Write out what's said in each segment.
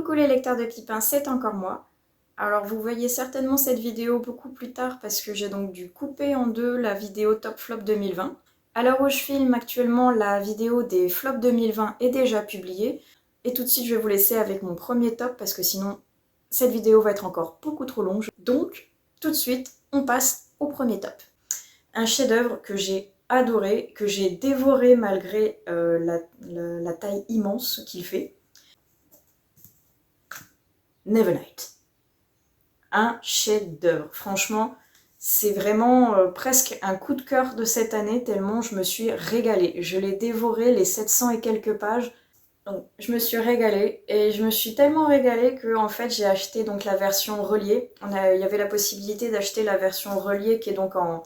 Coucou les lecteurs de Pipin, c'est encore moi. Alors vous voyez certainement cette vidéo beaucoup plus tard parce que j'ai donc dû couper en deux la vidéo Top Flop 2020. À l'heure où je filme actuellement, la vidéo des flops 2020 est déjà publiée. Et tout de suite je vais vous laisser avec mon premier top parce que sinon cette vidéo va être encore beaucoup trop longue. Donc tout de suite on passe au premier top. Un chef-d'œuvre que j'ai adoré, que j'ai dévoré malgré la taille immense qu'il fait. Nevernight. Un chef-d'œuvre. Franchement, c'est vraiment presque un coup de cœur de cette année, tellement je me suis régalée. Je l'ai dévoré, les 700 et quelques pages. Donc, je me suis régalée et je me suis tellement régalée que en fait j'ai acheté donc la version reliée. Il y avait la possibilité d'acheter la version reliée qui est donc en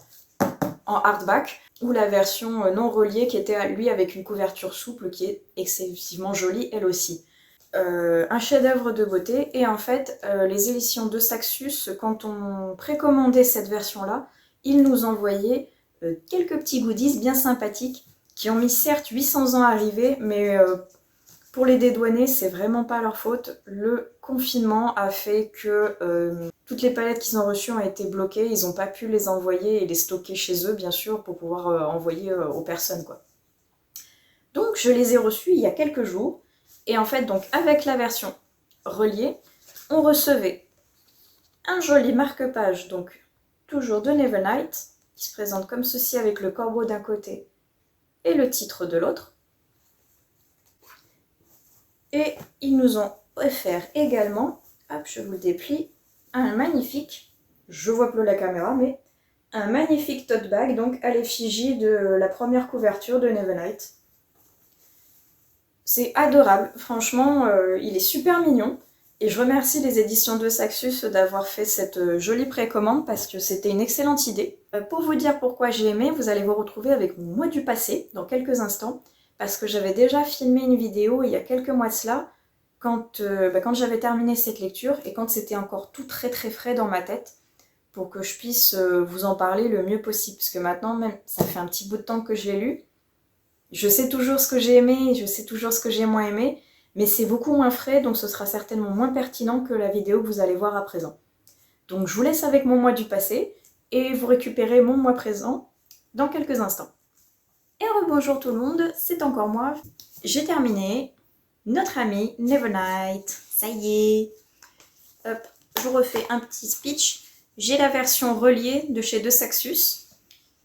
hardback ou la version non reliée qui était lui avec une couverture souple qui est excessivement jolie elle aussi. Un chef-d'œuvre de beauté et en fait les éditions de Saxus, quand on précommandait cette version là, ils nous envoyaient quelques petits goodies bien sympathiques qui ont mis certes 800 ans à arriver, mais pour les dédouaner c'est vraiment pas leur faute. Le confinement a fait que toutes les palettes qu'ils ont reçues ont été bloquées, ils n'ont pas pu les envoyer et les stocker chez eux bien sûr pour pouvoir envoyer aux personnes quoi. Donc je les ai reçues il y a quelques jours. Et en fait, donc avec la version reliée, on recevait un joli marque-page, donc toujours de Nevernight, qui se présente comme ceci avec le corbeau d'un côté et le titre de l'autre. Et ils nous ont offert également, hop, je vous le déplie, un magnifique, je vois plus la caméra, mais un magnifique tote bag, donc à l'effigie de la première couverture de Nevernight. C'est adorable, franchement, il est super mignon. Et je remercie les éditions de Saxus d'avoir fait cette jolie précommande parce que c'était une excellente idée. Pour vous dire pourquoi j'ai aimé, vous allez vous retrouver avec mon mois du passé dans quelques instants. Parce que j'avais déjà filmé une vidéo il y a quelques mois de cela, quand j'avais terminé cette lecture et quand c'était encore tout très frais dans ma tête, pour que je puisse vous en parler le mieux possible. Parce que maintenant, même, ça fait un petit bout de temps que je l'ai lu. Je sais toujours ce que j'ai aimé, je sais toujours ce que j'ai moins aimé, mais c'est beaucoup moins frais, donc ce sera certainement moins pertinent que la vidéo que vous allez voir à présent. Donc je vous laisse avec mon mois du passé, et vous récupérez mon mois présent dans quelques instants. Et rebonjour tout le monde, c'est encore moi. J'ai terminé notre ami Nevernight. Ça y est. Hop, je vous refais un petit speech. J'ai la version reliée de chez De Saxus,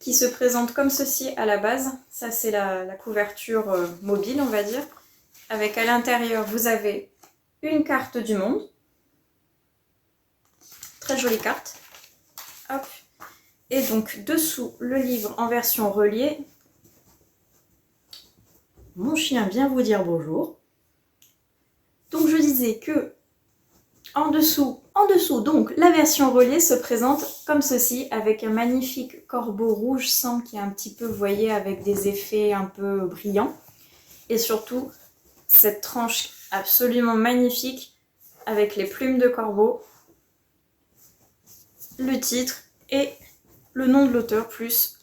qui se présente comme ceci à la base. Ça c'est la couverture mobile on va dire. Avec à l'intérieur vous avez une carte du monde. Très jolie carte. Hop. Et donc dessous le livre en version reliée. Mon chien vient vous dire bonjour. Donc je disais que en dessous, donc, la version reliée se présente comme ceci, avec un magnifique corbeau rouge sang qui est un petit peu, vous voyez, avec des effets un peu brillants. Et surtout, cette tranche absolument magnifique, avec les plumes de corbeau, le titre et le nom de l'auteur, plus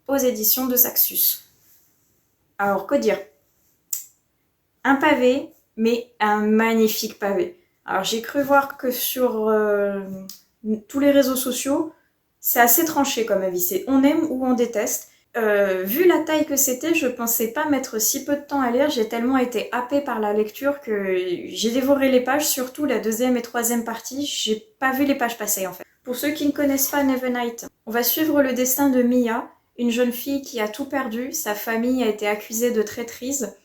aux éditions de Saxus. Alors, que dire? Un pavé, mais un magnifique pavé. Alors j'ai cru voir que sur tous les réseaux sociaux, c'est assez tranché comme avis, c'est on aime ou on déteste. Vu la taille que c'était, je pensais pas mettre si peu de temps à lire, j'ai tellement été happée par la lecture que j'ai dévoré les pages, surtout la deuxième et troisième partie, j'ai pas vu les pages passer en fait. Pour ceux qui ne connaissent pas Nevernight, on va suivre le destin de Mia, une jeune fille qui a tout perdu, sa famille a été accusée de traîtrise.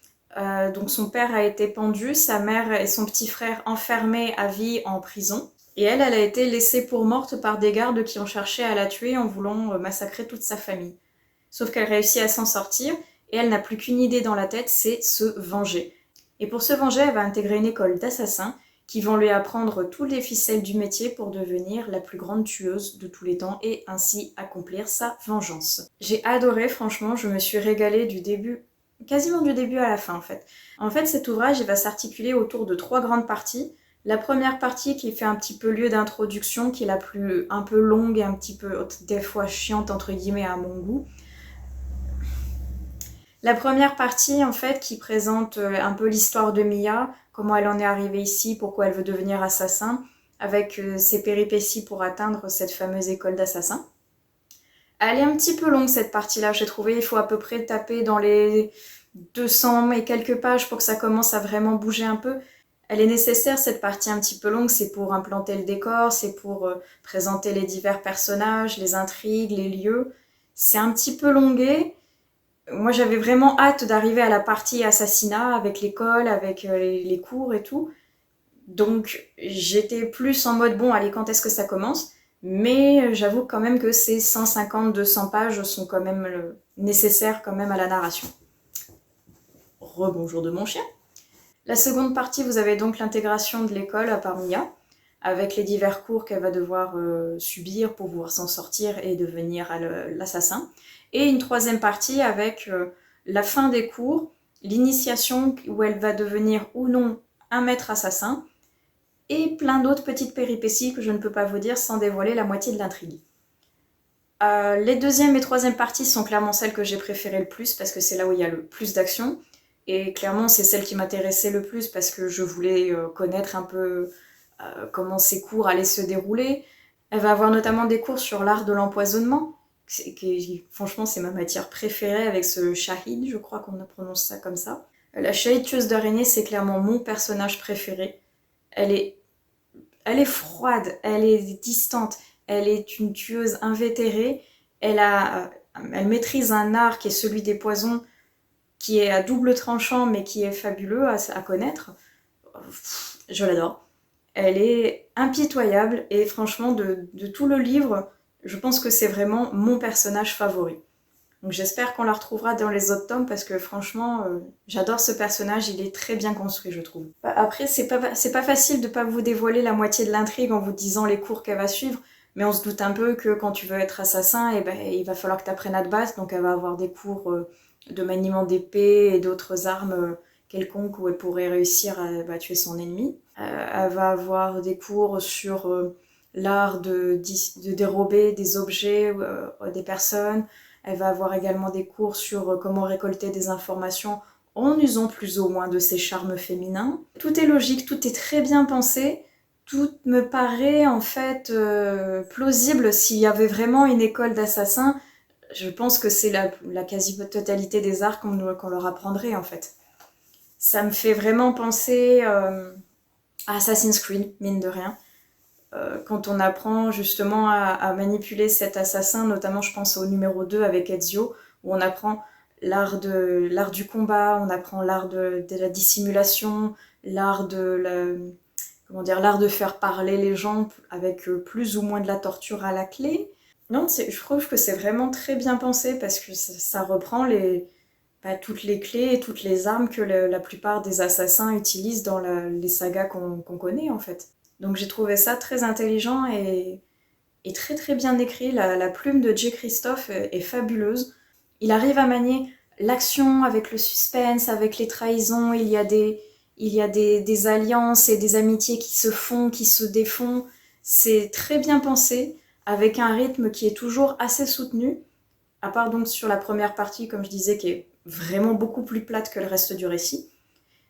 Donc son père a été pendu, sa mère et son petit frère enfermés à vie en prison. Et elle a été laissée pour morte par des gardes qui ont cherché à la tuer en voulant massacrer toute sa famille. Sauf qu'elle réussit à s'en sortir et elle n'a plus qu'une idée dans la tête, c'est se venger. Et pour se venger, elle va intégrer une école d'assassins qui vont lui apprendre toutes les ficelles du métier pour devenir la plus grande tueuse de tous les temps et ainsi accomplir sa vengeance. J'ai adoré, franchement, je me suis régalée du début, quasiment du début à la fin en fait. En fait cet ouvrage il va s'articuler autour de 3 grandes parties. La première partie qui fait un petit peu lieu d'introduction, qui est la plus un peu longue et un petit peu des fois chiante entre guillemets à mon goût. La première partie en fait qui présente un peu l'histoire de Mia, comment elle en est arrivée ici, pourquoi elle veut devenir assassin, avec ses péripéties pour atteindre cette fameuse école d'assassins. Elle est un petit peu longue cette partie-là, j'ai trouvé, il faut à peu près taper dans les 200 et quelques pages pour que ça commence à vraiment bouger un peu. Elle est nécessaire cette partie un petit peu longue, c'est pour implanter le décor, c'est pour présenter les divers personnages, les intrigues, les lieux. C'est un petit peu longué. Moi j'avais vraiment hâte d'arriver à la partie assassinat avec l'école, avec les cours et tout. Donc j'étais plus en mode bon allez quand est-ce que ça commence, mais j'avoue quand même que ces 150-200 pages sont quand même nécessaires quand même à la narration. Rebonjour de mon chien. La seconde partie, vous avez donc l'intégration de l'école par Mia, avec les divers cours qu'elle va devoir subir pour pouvoir s'en sortir et devenir l'assassin. Et une troisième partie avec la fin des cours, l'initiation où elle va devenir ou non un maître assassin, et plein d'autres petites péripéties que je ne peux pas vous dire sans dévoiler la moitié de l'intrigue. Les deuxième et troisième parties sont clairement celles que j'ai préférées le plus parce que c'est là où il y a le plus d'action. Et clairement, c'est celle qui m'intéressait le plus parce que je voulais connaître un peu comment ces cours allaient se dérouler. Elle va avoir notamment des cours sur l'art de l'empoisonnement. Franchement, c'est ma matière préférée avec ce shahid, je crois qu'on prononce ça comme ça. La shahid tueuse d'araignée, c'est clairement mon personnage préféré. Elle est froide, elle est distante, elle est une tueuse invétérée. Elle maîtrise un art qui est celui des poisons, qui est à double tranchant mais qui est fabuleux à connaître. Je l'adore. Elle est impitoyable et franchement de tout le livre, je pense que c'est vraiment mon personnage favori. Donc j'espère qu'on la retrouvera dans les autres tomes parce que franchement, j'adore ce personnage, il est très bien construit je trouve. Après, c'est pas facile de pas vous dévoiler la moitié de l'intrigue en vous disant les cours qu'elle va suivre, mais on se doute un peu que quand tu veux être assassin, eh ben, il va falloir que tu apprennes à te battre, donc elle va avoir des cours de maniement d'épée et d'autres armes quelconques où elle pourrait réussir à tuer son ennemi. Elle va avoir des cours sur l'art de dérober des objets, des personnes. Elle va avoir également des cours sur comment récolter des informations en usant plus ou moins de ses charmes féminins. Tout est logique, tout est très bien pensé. Tout me paraît en fait plausible s'il y avait vraiment une école d'assassins. Je pense que c'est la quasi-totalité des arts qu'on leur apprendrait en fait. Ça me fait vraiment penser à Assassin's Creed, mine de rien. Quand on apprend justement à manipuler cet assassin, notamment je pense au numéro 2 avec Ezio, où on apprend l'art du combat, on apprend l'art de la dissimulation, l'art l'art de faire parler les gens avec plus ou moins de la torture à la clé. Non, je trouve que c'est vraiment très bien pensé parce que ça reprend toutes les clés et toutes les armes que la plupart des assassins utilisent dans les sagas qu'on connaît en fait. Donc j'ai trouvé ça très intelligent et très très bien écrit. La plume de J. Christophe est fabuleuse. Il arrive à manier l'action avec le suspense, avec les trahisons. Il y a des alliances et des amitiés qui se font, qui se défont. C'est très bien pensé, avec un rythme qui est toujours assez soutenu, à part donc sur la première partie, comme je disais, qui est vraiment beaucoup plus plate que le reste du récit.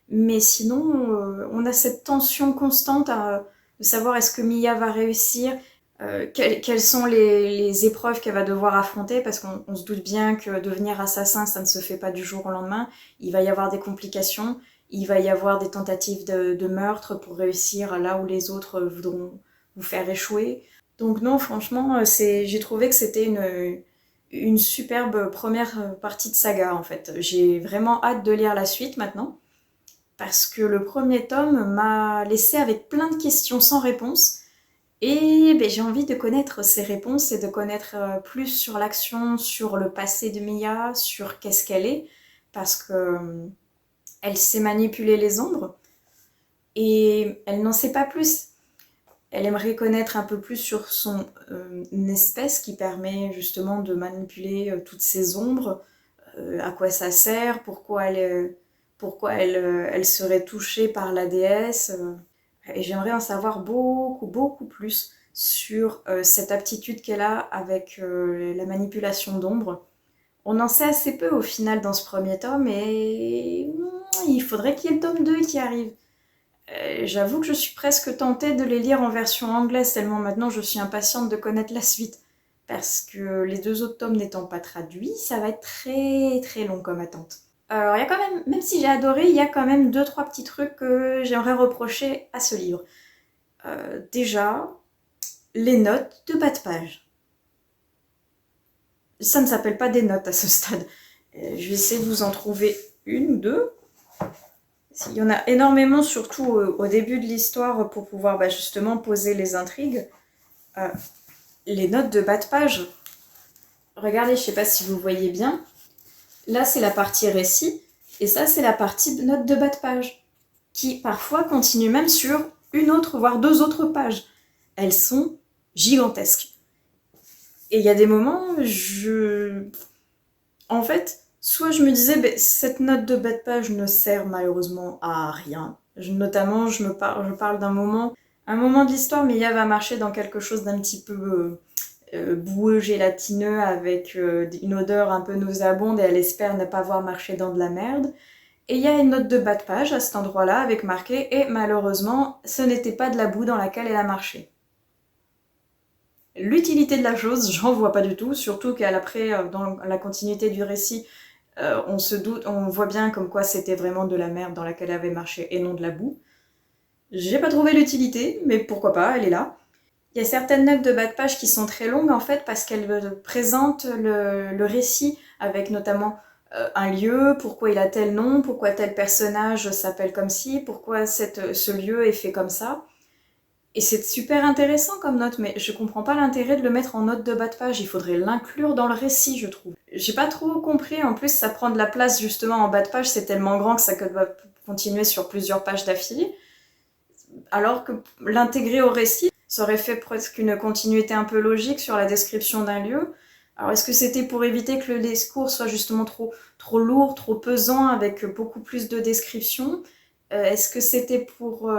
Mais sinon, on a cette tension constante de savoir est-ce que Mia va réussir, quelles sont les épreuves qu'elle va devoir affronter, parce qu'on se doute bien que devenir assassin, ça ne se fait pas du jour au lendemain. Il va y avoir des complications, il va y avoir des tentatives de meurtre pour réussir là où les autres voudront vous faire échouer. Donc non, franchement, j'ai trouvé que c'était une superbe première partie de saga en fait. J'ai vraiment hâte de lire la suite maintenant, parce que le premier tome m'a laissé avec plein de questions sans réponse. Et j'ai envie de connaître ces réponses et de connaître plus sur l'action, sur le passé de Mia, sur qu'est-ce qu'elle est, parce que elle sait manipuler les ombres et elle n'en sait pas plus. Elle aimerait connaître un peu plus sur son espèce qui permet justement de manipuler toutes ces ombres, à quoi ça sert, pourquoi elle serait touchée par la déesse. Et j'aimerais en savoir beaucoup, beaucoup plus sur cette aptitude qu'elle a avec la manipulation d'ombre. On en sait assez peu au final dans ce premier tome et il faudrait qu'il y ait le tome 2 qui arrive. J'avoue que je suis presque tentée de les lire en version anglaise, tellement maintenant je suis impatiente de connaître la suite. Parce que les 2 autres tomes n'étant pas traduits, ça va être très très long comme attente. Alors il y a quand même si j'ai adoré, il y a quand même 2-3 petits trucs que j'aimerais reprocher à ce livre. Déjà, les notes de bas de page. Ça ne s'appelle pas des notes à ce stade. Je vais essayer de vous en trouver une ou deux. Il y en a énormément, surtout au début de l'histoire, pour pouvoir justement poser les intrigues. Les notes de bas de page. Regardez, je ne sais pas si vous voyez bien. Là, c'est la partie récit, et ça, c'est la partie de notes de bas de page, qui parfois continue même sur une autre, voire 2 autres pages. Elles sont gigantesques. Et il y a des moments, en fait, soit je me disais, cette note de bas de page ne sert malheureusement à rien. Notamment, je parle d'un moment, un moment de l'histoire, mais Mia va marcher dans quelque chose d'un petit peu boueux, gélatineux, avec une odeur un peu nauséabonde, et elle espère ne pas avoir marché dans de la merde. Et il y a une note de bas de page à cet endroit-là, avec marqué « Et malheureusement, ce n'était pas de la boue dans laquelle elle a marché ». L'utilité de la chose, j'en vois pas du tout, surtout qu'après, dans la continuité du récit, on voit bien comme quoi c'était vraiment de la merde dans laquelle elle avait marché et non de la boue. J'ai pas trouvé l'utilité, mais pourquoi pas, elle est là. Il y a certaines notes de bas de page qui sont très longues en fait parce qu'elles présentent le récit avec notamment un lieu, pourquoi il a tel nom, pourquoi tel personnage s'appelle comme ci, pourquoi ce lieu est fait comme ça. Et c'est super intéressant comme note, mais je comprends pas l'intérêt de le mettre en note de bas de page. Il faudrait l'inclure dans le récit, je trouve. J'ai pas trop compris. En plus, ça prend de la place justement en bas de page. C'est tellement grand que ça va continuer sur plusieurs pages d'affilée. Alors que l'intégrer au récit, ça aurait fait presque une continuité un peu logique sur la description d'un lieu. Alors, est-ce que c'était pour éviter que le discours soit justement trop lourd, trop pesant, avec beaucoup plus de descriptions? Est-ce que c'était pour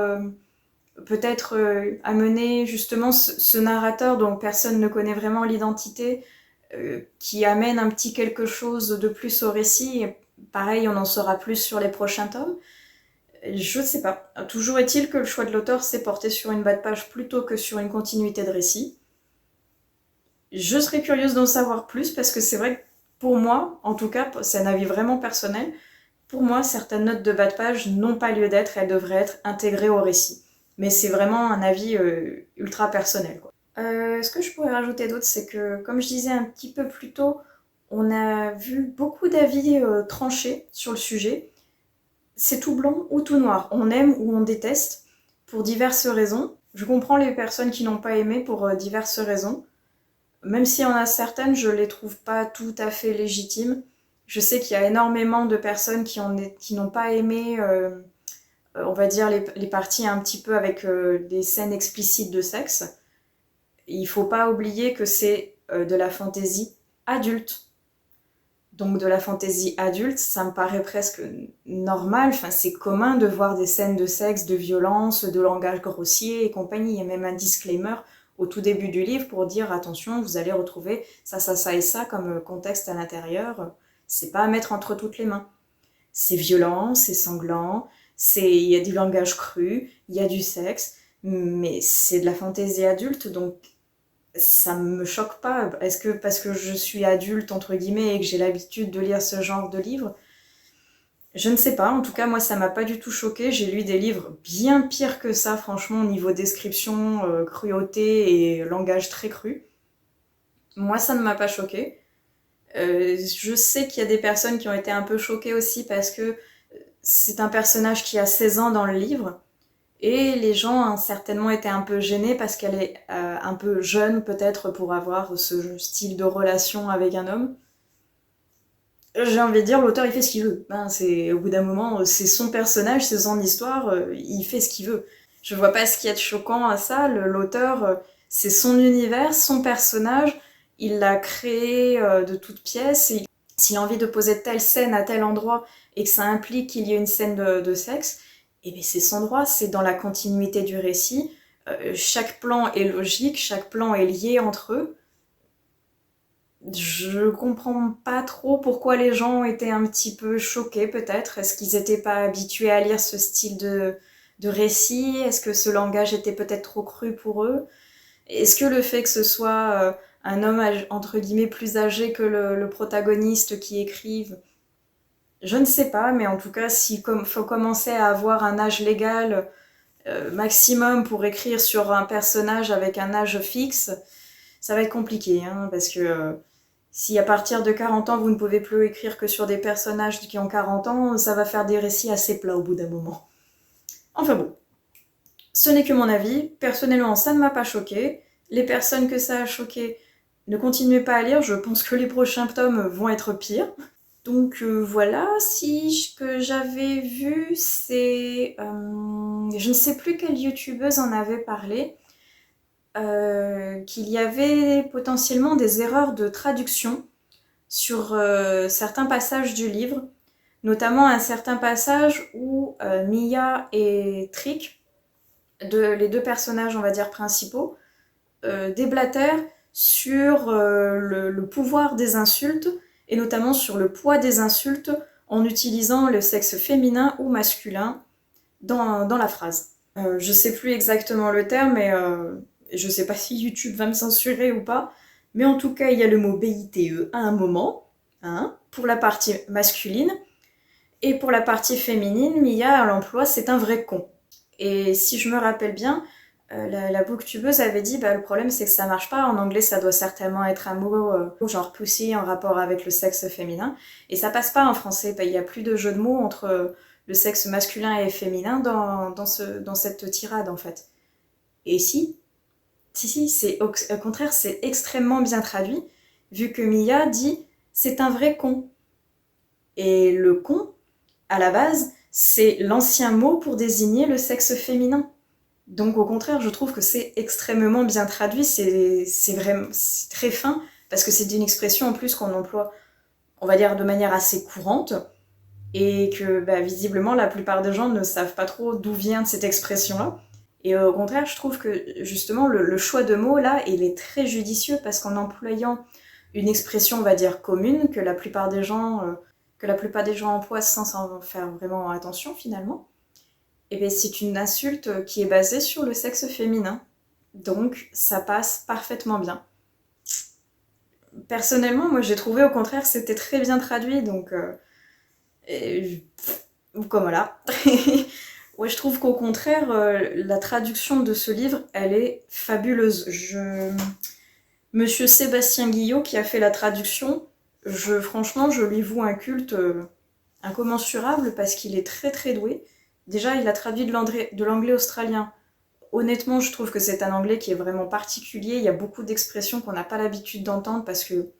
peut-être amener justement ce narrateur dont personne ne connaît vraiment l'identité, qui amène un petit quelque chose de plus au récit, et pareil, on en saura plus sur les prochains tomes. Je sais pas. Toujours est-il que le choix de l'auteur s'est porté sur une bas de page plutôt que sur une continuité de récit. Je serais curieuse d'en savoir plus parce que c'est vrai que pour moi, en tout cas, c'est un avis vraiment personnel, pour moi, certaines notes de bas de page n'ont pas lieu d'être, elles devraient être intégrées au récit. Mais c'est vraiment un avis ultra personnel, quoi. Ce que je pourrais rajouter d'autre, c'est que, comme je disais un petit peu plus tôt, on a vu beaucoup d'avis tranchés sur le sujet. C'est tout blanc ou tout noir. On aime ou on déteste pour diverses raisons. Je comprends les personnes qui n'ont pas aimé pour diverses raisons. Même s'il y en a certaines, je les trouve pas tout à fait légitimes. Je sais qu'il y a énormément de personnes qui n'ont pas aimé, on va dire, les parties un petit peu avec des scènes explicites de sexe. Il faut pas oublier que c'est de la fantaisie adulte. Donc de la fantaisie adulte, ça me paraît presque normal, enfin c'est commun de voir des scènes de sexe, de violence, de langage grossier et compagnie. Il y a même un disclaimer au tout début du livre pour dire attention, vous allez retrouver ça, ça, ça et ça comme contexte à l'intérieur. C'est pas à mettre entre toutes les mains. C'est violent, c'est sanglant, il y a du langage cru, il y a du sexe, mais c'est de la fantaisie adulte, donc ça me choque pas. Est-ce que parce que je suis adulte, entre guillemets, et que j'ai l'habitude de lire ce genre de livres? Je ne sais pas, en tout cas moi ça m'a pas du tout choqué. J'ai lu des livres bien pires que ça, franchement, au niveau description, cruauté et langage très cru. Moi ça ne m'a pas choqué. Je sais qu'il y a des personnes qui ont été un peu choquées aussi parce que c'est un personnage qui a 16 ans dans le livre. Et les gens ont certainement été un peu gênés parce qu'elle est un peu jeune peut-être pour avoir ce style de relation avec un homme. J'ai envie de dire, l'auteur il fait ce qu'il veut. Au bout d'un moment, c'est son personnage, c'est son histoire, il fait ce qu'il veut. Je vois pas ce qu'il y a de choquant à ça. L'auteur, c'est son univers, son personnage, il l'a créé de toutes pièces. Et s'il a envie de poser telle scène à tel endroit et que ça implique qu'il y ait une scène de sexe, et bien c'est son droit, c'est dans la continuité du récit. Chaque plan est logique, chaque plan est lié entre eux. Je comprends pas trop pourquoi les gens étaient un petit peu choqués peut-être. Est-ce qu'ils étaient pas habitués à lire ce style de récit? Est-ce que ce langage était peut-être trop cru pour eux? Est-ce que le fait que ce soit un homme entre guillemets plus âgé que le protagoniste qui écrive, je ne sais pas, mais en tout cas, s'il faut commencer à avoir un âge légal maximum pour écrire sur un personnage avec un âge fixe, ça va être compliqué, hein, parce que si à partir de 40 ans, vous ne pouvez plus écrire que sur des personnages qui ont 40 ans, ça va faire des récits assez plats au bout d'un moment. Enfin bon, ce n'est que mon avis. Personnellement, ça ne m'a pas choqué. Les personnes que ça a choqué, ne continuez pas à lire. Je pense que les prochains tomes vont être pires. Donc voilà, si ce que j'avais vu, c'est... je ne sais plus quelle youtubeuse en avait parlé, qu'il y avait potentiellement des erreurs de traduction sur certains passages du livre, notamment un certain passage où Mia et Trick, les deux personnages on va dire principaux, déblatèrent sur le pouvoir des insultes et notamment sur le poids des insultes en utilisant le sexe féminin ou masculin dans la phrase. Je sais plus exactement le terme, mais je sais pas si YouTube va me censurer ou pas, mais en tout cas il y a le mot BITE à un moment, hein, pour la partie masculine, et pour la partie féminine, Mia à l'emploi c'est un vrai con. Et si je me rappelle bien, la booktubeuse avait dit le problème c'est que ça marche pas, en anglais ça doit certainement être un mot genre pussy en rapport avec le sexe féminin, et ça passe pas en français, il y a plus de jeu de mots entre le sexe masculin et féminin dans cette tirade en fait. Et si, c'est au contraire c'est extrêmement bien traduit, vu que Mia dit c'est un vrai con. Et le con, à la base, c'est l'ancien mot pour désigner le sexe féminin. Donc au contraire, je trouve que c'est extrêmement bien traduit, c'est très fin, parce que c'est une expression en plus qu'on emploie, on va dire, de manière assez courante, et que visiblement la plupart des gens ne savent pas trop d'où vient cette expression-là. Et au contraire, je trouve que justement le choix de mots là, il est très judicieux, parce qu'en employant une expression, on va dire, commune, que la plupart des gens emploient sans en faire vraiment attention finalement, et bien c'est une insulte qui est basée sur le sexe féminin. Donc ça passe parfaitement bien. Personnellement, moi j'ai trouvé au contraire que c'était très bien traduit, donc comme voilà. Ouais, je trouve qu'au contraire, la traduction de ce livre, elle est fabuleuse. Monsieur Sébastien Guillot, qui a fait la traduction, franchement, je lui voue un culte incommensurable parce qu'il est très très doué. Déjà, il a traduit de l'anglais australien. Honnêtement, je trouve que c'est un anglais qui est vraiment particulier. Il y a beaucoup d'expressions qu'on n'a pas l'habitude d'entendre parce que...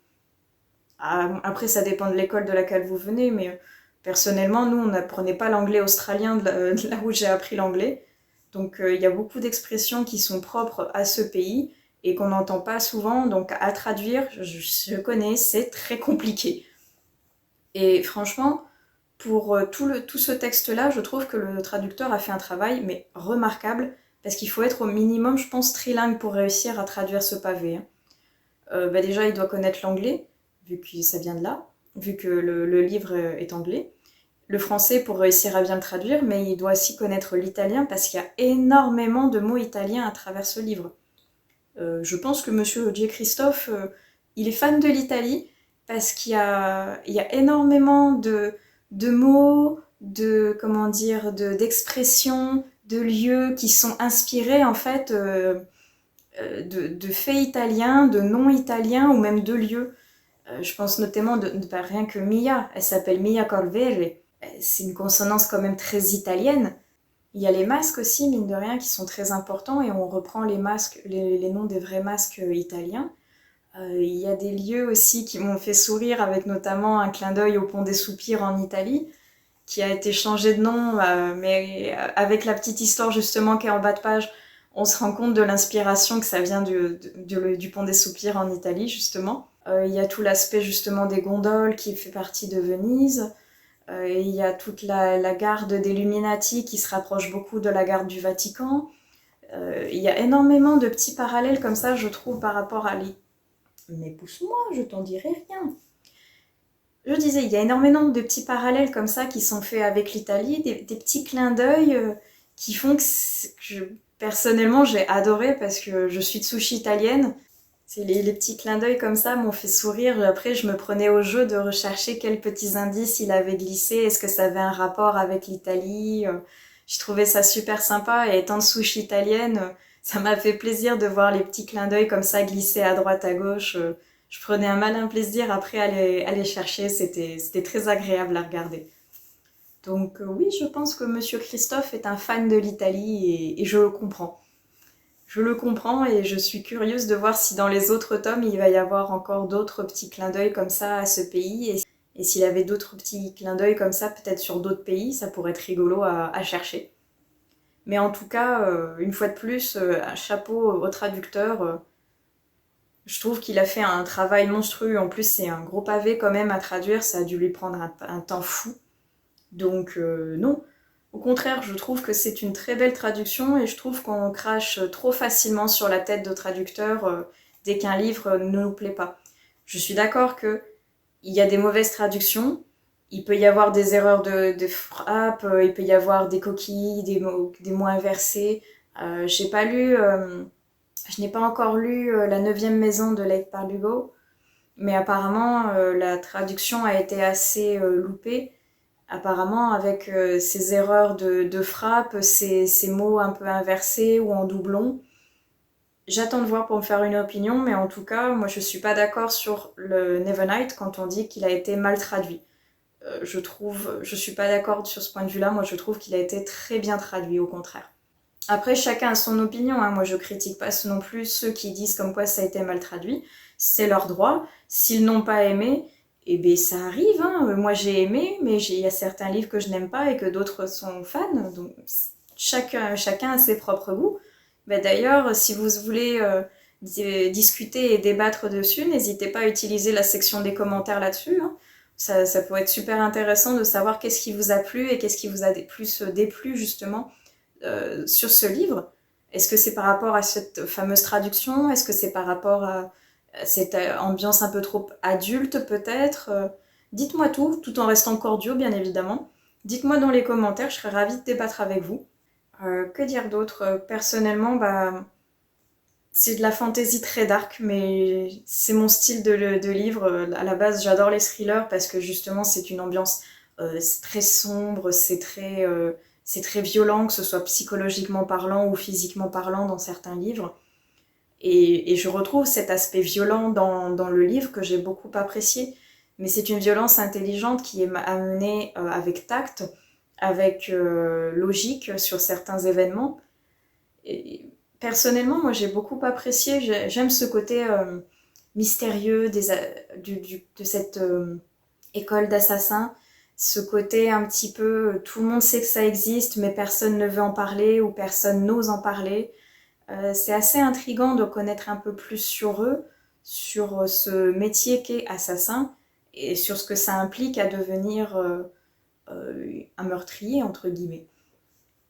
Après, ça dépend de l'école de laquelle vous venez, mais personnellement, nous, on n'apprenait pas l'anglais australien de là où j'ai appris l'anglais. Donc, il y a beaucoup d'expressions qui sont propres à ce pays et qu'on n'entend pas souvent. Donc, à traduire, je connais, c'est très compliqué. Et franchement, pour tout ce texte-là, je trouve que le traducteur a fait un travail, mais remarquable, parce qu'il faut être au minimum, je pense, trilingue pour réussir à traduire ce pavé. Hein. Déjà, il doit connaître l'anglais, vu que ça vient de là, vu que le livre est anglais. Le français pour réussir à bien le traduire, mais il doit aussi connaître l'italien, parce qu'il y a énormément de mots italiens à travers ce livre. Je pense que Monsieur J. Christophe, il est fan de l'Italie, parce qu'il y a énormément de mots, d'expressions, de lieux qui sont inspirés en fait de faits italiens, de noms italiens ou même de lieux. Je pense notamment rien que Mia, elle s'appelle Mia Corvere. C'est une consonance quand même très italienne. Il y a les masques aussi, mine de rien, qui sont très importants et on reprend les masques, les noms des vrais masques italiens. Il y a des lieux aussi qui m'ont fait sourire, avec notamment un clin d'œil au Pont des Soupirs en Italie, qui a été changé de nom, mais avec la petite histoire justement qui est en bas de page, on se rend compte de l'inspiration que ça vient du Pont des Soupirs en Italie, justement. Il y a tout l'aspect justement des gondoles qui fait partie de Venise. Et il y a toute la garde d'Illuminati qui se rapproche beaucoup de la garde du Vatican. Il y a énormément de petits parallèles comme ça, je trouve, par rapport à l'Italie. Mais pousse-moi, je t'en dirai rien. Je disais, il y a énormément de petits parallèles comme ça qui sont faits avec l'Italie, des petits clins d'œil qui font personnellement j'ai adoré parce que je suis Tsushi italienne. C'est les petits clins d'œil comme ça m'ont fait sourire. Après, je me prenais au jeu de rechercher quels petits indices il avait glissés. Est-ce que ça avait un rapport avec l'Italie? Je trouvais ça super sympa. Et étant Tsushi italienne, ça m'a fait plaisir de voir les petits clins d'œil comme ça glisser à droite, à gauche. Je prenais un malin plaisir après à les chercher. C'était très agréable à regarder. Donc oui, je pense que Monsieur Christophe est un fan de l'Italie et je le comprends. Je le comprends et je suis curieuse de voir si dans les autres tomes il va y avoir encore d'autres petits clins d'œil comme ça à ce pays et s'il avait d'autres petits clins d'œil comme ça peut-être sur d'autres pays, ça pourrait être rigolo à chercher. Mais en tout cas, une fois de plus, un chapeau au traducteur. Je trouve qu'il a fait un travail monstrueux. En plus, c'est un gros pavé quand même à traduire, ça a dû lui prendre un temps fou. Donc non, au contraire, je trouve que c'est une très belle traduction et je trouve qu'on crache trop facilement sur la tête de traducteurs dès qu'un livre ne nous plaît pas. Je suis d'accord que il y a des mauvaises traductions, il peut y avoir des erreurs de frappe, il peut y avoir des coquilles, des mots inversés. J'ai pas lu, je n'ai pas encore lu La neuvième maison de Leigh Bardugo, mais apparemment la traduction a été assez loupée. Apparemment, avec ces erreurs de frappe, ces mots un peu inversés ou en doublon, j'attends de voir pour me faire une opinion, mais en tout cas, moi je suis pas d'accord sur le Nevernight quand on dit qu'il a été mal traduit. Je suis pas d'accord sur ce point de vue-là, moi je trouve qu'il a été très bien traduit, au contraire. Après, chacun a son opinion, hein. Moi je critique pas non plus ceux qui disent comme quoi ça a été mal traduit, c'est leur droit. S'ils n'ont pas aimé, eh bien ça arrive, hein. Moi j'ai aimé, mais il y a certains livres que je n'aime pas et que d'autres sont fans, donc chacun a ses propres goûts. Ben, d'ailleurs, si vous voulez discuter et débattre dessus, n'hésitez pas à utiliser la section des commentaires là-dessus, hein. Ça pourrait être super intéressant de savoir qu'est-ce qui vous a plu et qu'est-ce qui vous a plus déplu justement sur ce livre. Est-ce que c'est par rapport à cette fameuse traduction? Est-ce que c'est par rapport à cette ambiance un peu trop adulte peut-être? Dites-moi tout en restant cordiaux bien évidemment. Dites-moi dans les commentaires, je serais ravie de débattre avec vous. Que dire d'autre? Personnellement, bah, c'est de la fantasy très dark, mais c'est mon style de livre. À la base, j'adore les thrillers parce que justement, c'est une ambiance c'est très sombre, c'est très violent, que ce soit psychologiquement parlant ou physiquement parlant dans certains livres. Et je retrouve cet aspect violent dans le livre que j'ai beaucoup apprécié. Mais c'est une violence intelligente qui est amenée avec tact, avec logique sur certains événements. Et personnellement, moi j'ai beaucoup apprécié, j'aime ce côté mystérieux de cette école d'assassins, ce côté un petit peu tout le monde sait que ça existe mais personne ne veut en parler ou personne n'ose en parler. C'est assez intriguant de connaître un peu plus sur eux, sur ce métier qu'est assassin et sur ce que ça implique à devenir un meurtrier entre guillemets.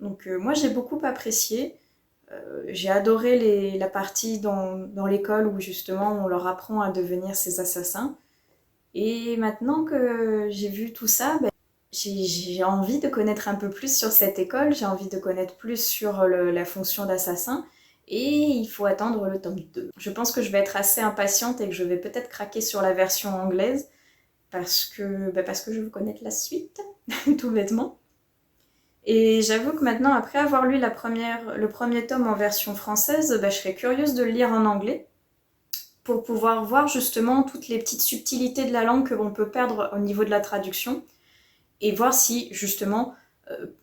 Donc moi j'ai beaucoup apprécié. J'ai adoré la partie dans l'école où justement on leur apprend à devenir ces assassins. Et maintenant que j'ai vu tout ça, ben, j'ai envie de connaître un peu plus sur cette école, j'ai envie de connaître plus sur la fonction d'assassin. Et il faut attendre le tome 2. Je pense que je vais être assez impatiente et que je vais peut-être craquer sur la version anglaise parce que je veux connaître la suite, tout bêtement. Et j'avoue que maintenant, après avoir lu le premier tome en version française, je serais curieuse de le lire en anglais pour pouvoir voir justement toutes les petites subtilités de la langue que l'on peut perdre au niveau de la traduction et voir si justement,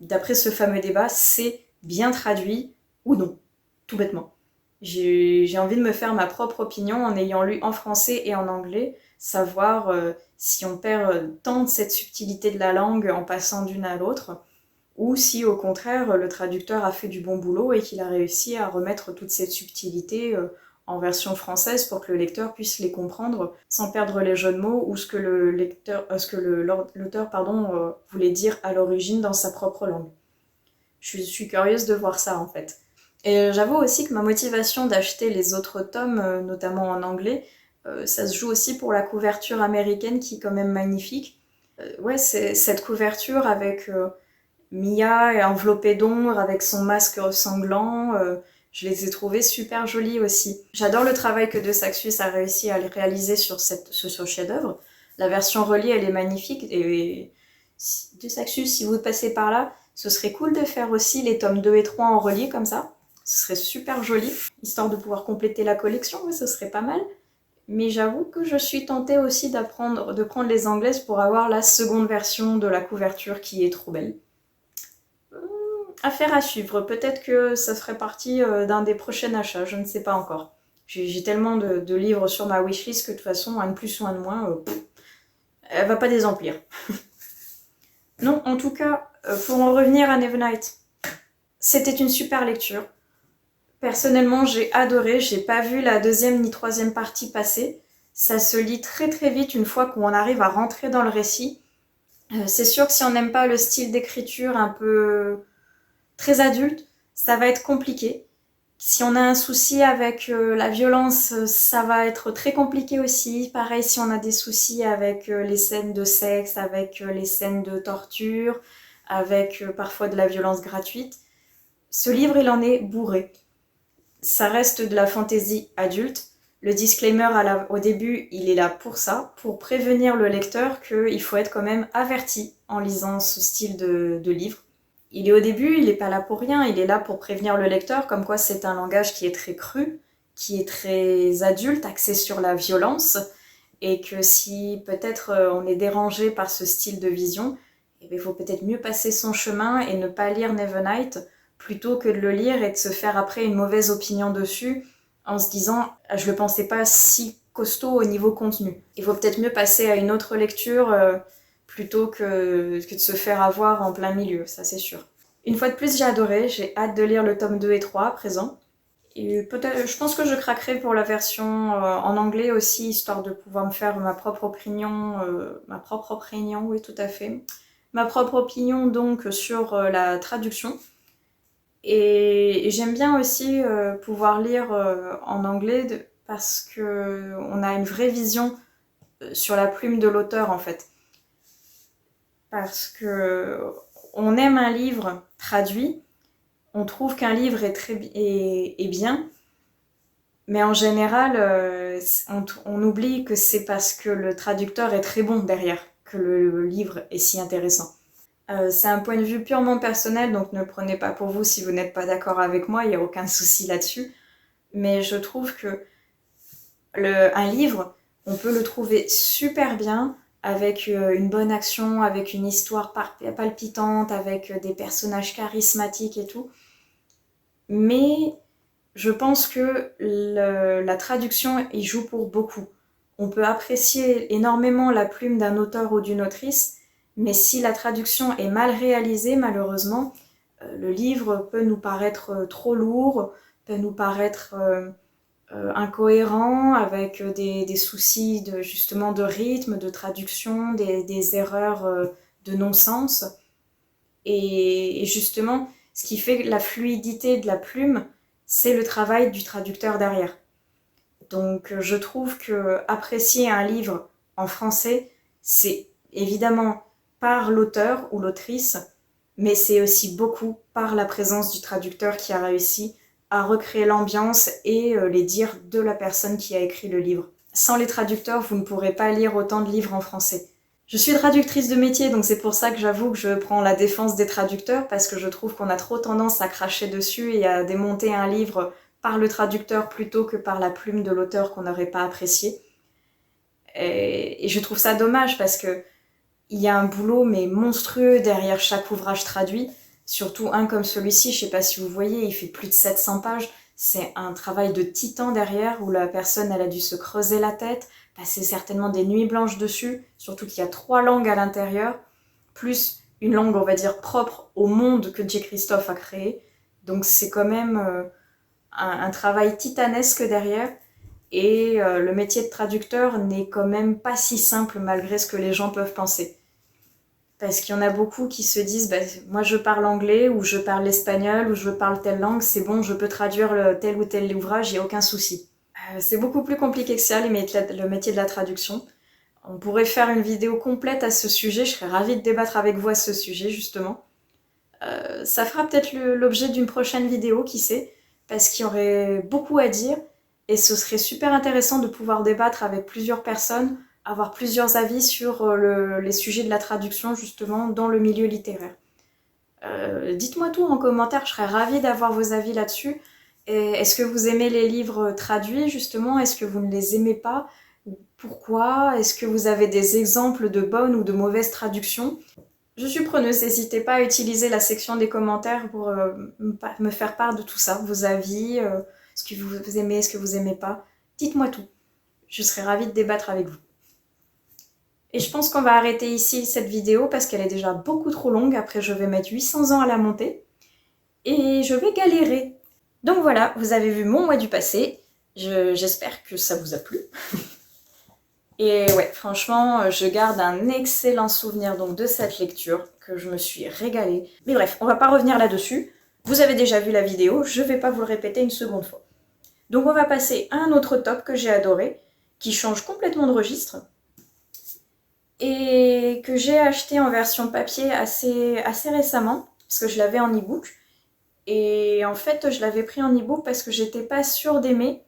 d'après ce fameux débat, c'est bien traduit ou non, tout bêtement. J'ai envie de me faire ma propre opinion en ayant lu en français et en anglais, savoir si on perd tant de cette subtilité de la langue en passant d'une à l'autre, ou si au contraire le traducteur a fait du bon boulot et qu'il a réussi à remettre toute cette subtilité en version française pour que le lecteur puisse les comprendre sans perdre les jeux de mots ou ce que l'auteur voulait dire à l'origine dans sa propre langue. Je suis curieuse de voir ça en fait. Et j'avoue aussi que ma motivation d'acheter les autres tomes, notamment en anglais, ça se joue aussi pour la couverture américaine qui est quand même magnifique. Ouais, c'est cette couverture avec Mia enveloppée d'ombre avec son masque sanglant, je les ai trouvées super jolies aussi. J'adore le travail que De Saxus a réussi à réaliser sur ce chef-d'œuvre. La version reliée, elle est magnifique. Et De Saxus, si vous passez par là, ce serait cool de faire aussi les tomes 2 et 3 en relié comme ça. Ce serait super joli, histoire de pouvoir compléter la collection, ouais, ce serait pas mal. Mais j'avoue que je suis tentée aussi de prendre les anglaises pour avoir la seconde version de la couverture qui est trop belle. Affaire à suivre, peut-être que ça ferait partie d'un des prochains achats, je ne sais pas encore. J'ai tellement de livres sur ma wishlist que de toute façon, un de plus ou un de moins, elle va pas désemplir. Non, en tout cas, pour en revenir à Nevernight, c'était une super lecture. Personnellement, j'ai adoré, j'ai pas vu la deuxième ni troisième partie passer. Ça se lit très très vite une fois qu'on arrive à rentrer dans le récit. C'est sûr que si on n'aime pas le style d'écriture un peu très adulte, ça va être compliqué. Si on a un souci avec la violence, ça va être très compliqué aussi. Pareil, si on a des soucis avec les scènes de sexe, avec les scènes de torture, avec parfois de la violence gratuite. Ce livre, il en est bourré. Ça reste de la fantaisie adulte. Le disclaimer au début, il est là pour ça, pour prévenir le lecteur qu'il faut être quand même averti en lisant ce style de livre. Il est au début, il n'est pas là pour rien, il est là pour prévenir le lecteur, comme quoi c'est un langage qui est très cru, qui est très adulte, axé sur la violence, et que si peut-être on est dérangé par ce style de vision, il faut peut-être mieux passer son chemin et ne pas lire Nevernight, plutôt que de le lire et de se faire après une mauvaise opinion dessus, en se disant « je le pensais pas si costaud au niveau contenu ». Il faut peut-être mieux passer à une autre lecture plutôt que de se faire avoir en plein milieu, ça c'est sûr. Une fois de plus, j'ai adoré, j'ai hâte de lire le tome 2 et 3 à présent. Et peut-être, je pense que je craquerai pour la version en anglais aussi, histoire de pouvoir me faire ma propre opinion, oui tout à fait. Ma propre opinion donc sur la traduction. Et j'aime bien aussi pouvoir lire en anglais parce que on a une vraie vision sur la plume de l'auteur en fait. Parce que on aime un livre traduit, on trouve qu'un livre est bien, mais en général, on oublie que c'est parce que le traducteur est très bon derrière que le livre est si intéressant. C'est un point de vue purement personnel, donc ne prenez pas pour vous si vous n'êtes pas d'accord avec moi, il n'y a aucun souci là-dessus. Mais je trouve que un livre, on peut le trouver super bien, avec une bonne action, avec une histoire palpitante, avec des personnages charismatiques et tout. Mais je pense que la traduction y joue pour beaucoup. On peut apprécier énormément la plume d'un auteur ou d'une autrice, mais si la traduction est mal réalisée, malheureusement, le livre peut nous paraître trop lourd, peut nous paraître incohérent, avec des soucis justement de rythme, de traduction, des erreurs de non-sens. Et justement, ce qui fait la fluidité de la plume, c'est le travail du traducteur derrière. Donc je trouve que apprécier un livre en français, c'est évidemment par l'auteur ou l'autrice, mais c'est aussi beaucoup par la présence du traducteur qui a réussi à recréer l'ambiance et les dires de la personne qui a écrit le livre. Sans les traducteurs, vous ne pourrez pas lire autant de livres en français. Je suis traductrice de métier, donc c'est pour ça que j'avoue que je prends la défense des traducteurs, parce que je trouve qu'on a trop tendance à cracher dessus et à démonter un livre par le traducteur plutôt que par la plume de l'auteur qu'on n'aurait pas apprécié. Et je trouve ça dommage parce que il y a un boulot mais monstrueux derrière chaque ouvrage traduit, surtout un comme celui-ci, je sais pas si vous voyez, il fait plus de 700 pages, c'est un travail de titan derrière où la personne elle a dû se creuser la tête, passer certainement des nuits blanches dessus, surtout qu'il y a 3 langues à l'intérieur, plus une langue on va dire propre au monde que J. Christophe a créé, donc c'est quand même un travail titanesque derrière. Et le métier de traducteur n'est quand même pas si simple malgré ce que les gens peuvent penser. Parce qu'il y en a beaucoup qui se disent bah, moi je parle anglais ou je parle espagnol ou je parle telle langue, c'est bon, je peux traduire tel ou tel ouvrage, il n'y a aucun souci. C'est beaucoup plus compliqué que ça, le métier de la traduction. On pourrait faire une vidéo complète à ce sujet, je serais ravie de débattre avec vous à ce sujet justement. Ça fera peut-être l'objet d'une prochaine vidéo, qui sait, parce qu'il y aurait beaucoup à dire et ce serait super intéressant de pouvoir débattre avec plusieurs personnes, avoir plusieurs avis sur les sujets de la traduction justement dans le milieu littéraire. Dites-moi tout en commentaire, je serais ravie d'avoir vos avis là-dessus. Est-ce que vous aimez les livres traduits justement? Est-ce que vous ne les aimez pas? Pourquoi? Est-ce que vous avez des exemples de bonnes ou de mauvaises traductions? Je suis preneuse, n'hésitez pas à utiliser la section des commentaires pour me faire part de tout ça, vos avis, ce que vous aimez, ce que vous aimez pas. Dites-moi tout. Je serai ravie de débattre avec vous. Et je pense qu'on va arrêter ici cette vidéo parce qu'elle est déjà beaucoup trop longue. Après, je vais mettre 800 ans à la monter. Et je vais galérer. Donc voilà, vous avez vu mon mois du passé. J'espère que ça vous a plu. Et ouais, franchement, je garde un excellent souvenir donc de cette lecture, que je me suis régalée. Mais bref, on va pas revenir là-dessus. Vous avez déjà vu la vidéo, je vais pas vous le répéter une seconde fois. Donc on va passer à un autre top que j'ai adoré, qui change complètement de registre, et que j'ai acheté en version papier assez récemment, parce que je l'avais en e-book. Et en fait, je l'avais pris en e-book parce que j'étais pas sûre d'aimer.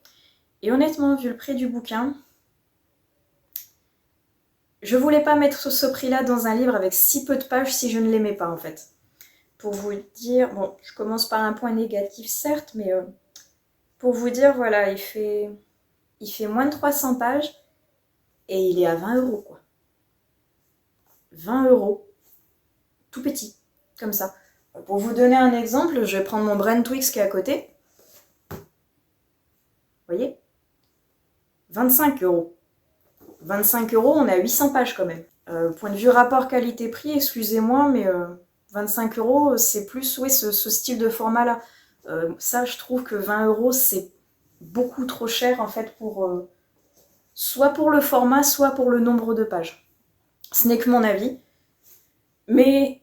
Et honnêtement, vu le prix du bouquin, je voulais pas mettre ce prix-là dans un livre avec si peu de pages si je ne l'aimais pas en fait. Pour vous dire, bon, je commence par un point négatif certes, mais pour vous dire, voilà, il fait moins de 300 pages et il est à 20 € quoi. 20 €, tout petit, comme ça. Pour vous donner un exemple, je vais prendre mon Brentwix qui est à côté. Vous voyez ? 25 €. 25 €, on a 800 pages quand même. Point de vue rapport qualité-prix, excusez-moi, mais 25 €, c'est plus ouais, ce style de format-là. Ça, je trouve que 20 €, c'est beaucoup trop cher en fait pour soit pour le format, soit pour le nombre de pages. Ce n'est que mon avis. Mais